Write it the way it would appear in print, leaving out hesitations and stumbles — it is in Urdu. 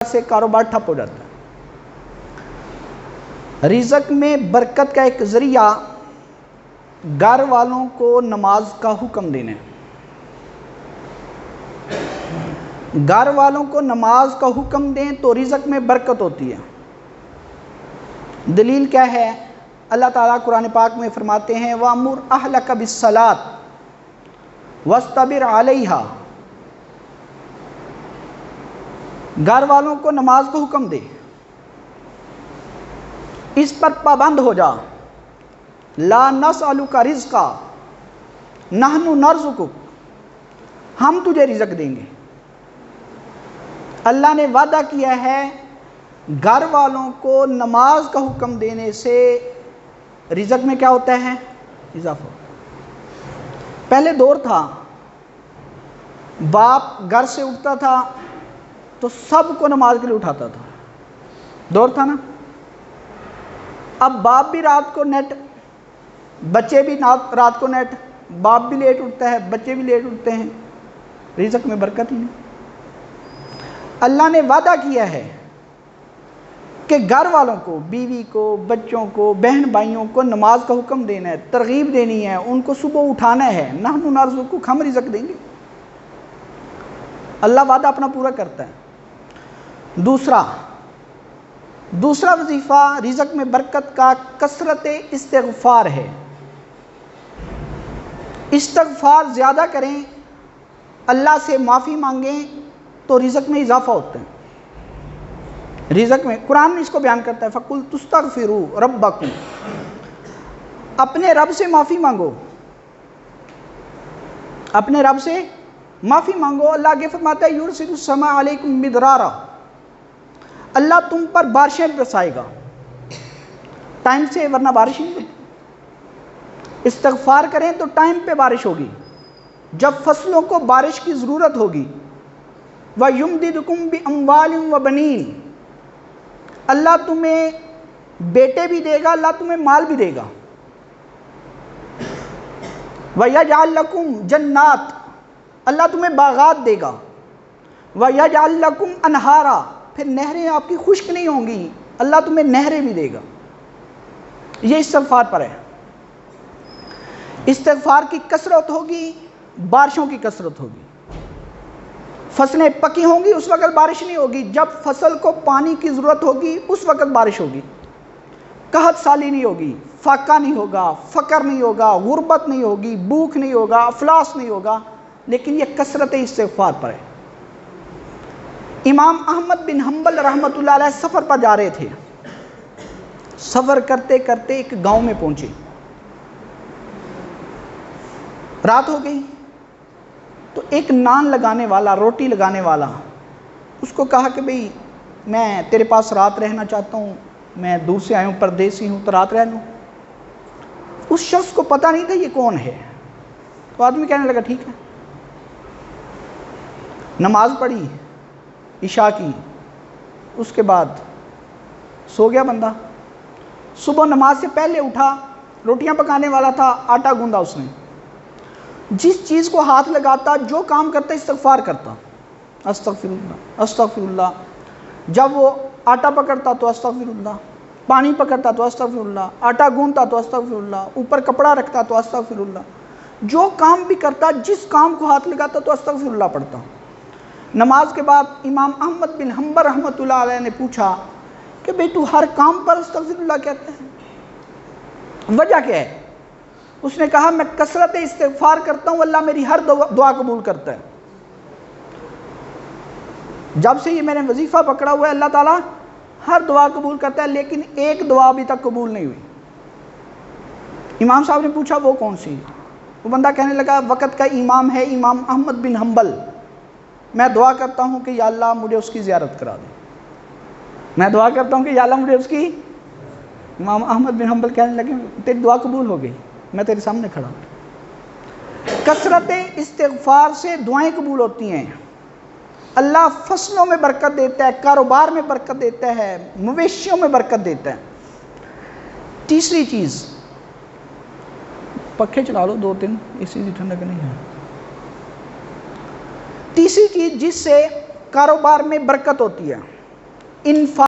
سے کاروبار ٹھپ ہو جاتا ہے۔ رزق میں برکت کا ایک ذریعہ گھر والوں کو نماز کا حکم دینا ہے۔ گھر والوں کو نماز کا حکم دیں تو رزق میں برکت ہوتی ہے۔ دلیل کیا ہے؟ اللہ تعالیٰ قرآن پاک میں فرماتے ہیں وَأْمُرْ أَهْلَكَ بِالصَّلَاةِ وَاسْتَبِرْ عَلَيْهَا، گھر والوں کو نماز کا حکم دے، اس پر پابند ہو جا۔ لا نسألک رزقا نحن نرزقک، ہم تجھے رزق دیں گے۔ اللہ نے وعدہ کیا ہے گھر والوں کو نماز کا حکم دینے سے رزق میں کیا ہوتا ہے؟ اضافہ۔ پہلے دور تھا باپ گھر سے اٹھتا تھا تو سب کو نماز کے لیے اٹھاتا تھا، دور تھا نا۔ اب باپ بھی رات کو نیٹ، بچے بھی رات کو نیٹ، باپ بھی لیٹ اٹھتا ہے، بچے بھی لیٹ اٹھتے ہیں، رزق میں برکت ہی نہیں۔ اللہ نے وعدہ کیا ہے کہ گھر والوں کو، بیوی کو، بچوں کو، بہن بھائیوں کو نماز کا حکم دینا ہے، ترغیب دینی ہے، ان کو صبح اٹھانا ہے۔ نحن نرزقک، ہم رزق دیں گے۔ اللہ وعدہ اپنا پورا کرتا ہے۔ دوسرا وظیفہ رزق میں برکت کا کثرت استغفار ہے۔ استغفار زیادہ کریں، اللہ سے معافی مانگیں تو رزق میں اضافہ ہوتا ہے۔ رزق میں قرآن اس کو بیان کرتا ہے فَقُلْتُ اسْتَغْفِرُوا رَبَّكُمْ، اپنے رب سے معافی مانگو، اپنے رب سے معافی مانگو۔ اللہ آگے فرماتا ہے یُرْسِلُ السَّمَاءَ عَلَيْكُمْ مِدْرَارًا، اللہ تم پر بارشیں برسائے گا ٹائم سے، ورنہ بارش نہیں ہوتی۔ استغفار کریں تو ٹائم پہ بارش ہوگی، جب فصلوں کو بارش کی ضرورت ہوگی۔ وَيُمْدِدْكُمْ بِأَمْوَالٍ وَبَنِينَ، اللہ تمہیں بیٹے بھی دے گا، اللہ تمہیں مال بھی دے گا۔ وَيَجْعَلْ لَكُمْ جَنَّاتٍ، اللہ تمہیں باغات دے گا۔ وَيَجْعَلْ لَكُمْ أَنْهَارًا، پھر نہریں آپ کی خشک نہیں ہوں گی، اللہ تمہیں نہریں بھی دے گا۔ یہ استغفار پر ہے۔ استغفار کی کثرت ہوگی، بارشوں کی کثرت ہوگی۔ فصلیں پکی ہوں گی، اس وقت بارش نہیں ہوگی، جب فصل کو پانی کی ضرورت ہوگی اس وقت بارش ہوگی۔ قحط سالی نہیں ہوگی، فاقہ نہیں ہوگا، فقر نہیں ہوگا، غربت نہیں ہوگی، بھوک نہیں ہوگا، افلاس نہیں ہوگا، لیکن یہ کثرت استغفار پر ہے۔ امام احمد بن حنبل رحمۃ اللہ علیہ سفر پر جا رہے تھے، سفر کرتے کرتے ایک گاؤں میں پہنچے، رات ہو گئی تو ایک نان لگانے والا، روٹی لگانے والا، اس کو کہا کہ بھئی میں تیرے پاس رات رہنا چاہتا ہوں، میں دور سے آیا ہوں، پردیسی ہوں، تو رات رہ لوں۔ اس شخص کو پتہ نہیں تھا یہ کون ہے، تو آدمی کہنے لگا ٹھیک ہے۔ نماز پڑھی عشاء کی، اس کے بعد سو گیا بندہ۔ صبح نماز سے پہلے اٹھا، روٹیاں پکانے والا تھا، آٹا گوندا اس نے، جس چیز کو ہاتھ لگاتا، جو کام کرتا، استغفار کرتا، استغفر اللہ استغفر اللہ۔ جب وہ آٹا پکڑتا تو استغفر اللہ، پانی پکڑتا تو استغفر اللہ، آٹا گوندتا تو استغفر اللہ، اوپر کپڑا رکھتا تو استغفر اللہ، جو کام بھی کرتا، جس کام کو ہاتھ لگاتا تو استغفر اللہ پڑھتا۔ نماز کے بعد امام احمد بن حنبل رحمۃ اللہ علیہ نے پوچھا کہ بھئی تو ہر کام پر استغفر اللہ کہتا ہے، وجہ کیا ہے؟ اس نے کہا میں کثرت استغفار کرتا ہوں، اللہ میری ہر دعا قبول کرتا ہے۔ جب سے یہ میں نے وظیفہ پکڑا ہوا ہے، اللہ تعالیٰ ہر دعا قبول کرتا ہے، لیکن ایک دعا ابھی تک قبول نہیں ہوئی۔ امام صاحب نے پوچھا وہ کون سی؟ وہ بندہ کہنے لگا وقت کا امام ہے امام احمد بن حنبل، میں دعا کرتا ہوں کہ یا اللہ مجھے اس کی زیارت کرا دے، میں دعا کرتا ہوں کہ یا اللہ مجھے اس کی۔ امام احمد بن حنبل کہنے لگے تیری دعا قبول ہو گئی، میں تیرے سامنے کھڑا ہوں۔ کثرت استغفار سے دعائیں قبول ہوتی ہیں، اللہ فصلوں میں برکت دیتا ہے، کاروبار میں برکت دیتا ہے، مویشیوں میں برکت دیتا ہے۔ تیسری چیز، پکھے چلا لو 2-3، اسی سے ٹھنڈک نہیں ہے۔ تیسری چیز جس سے کاروبار میں برکت ہوتی ہے، انفاق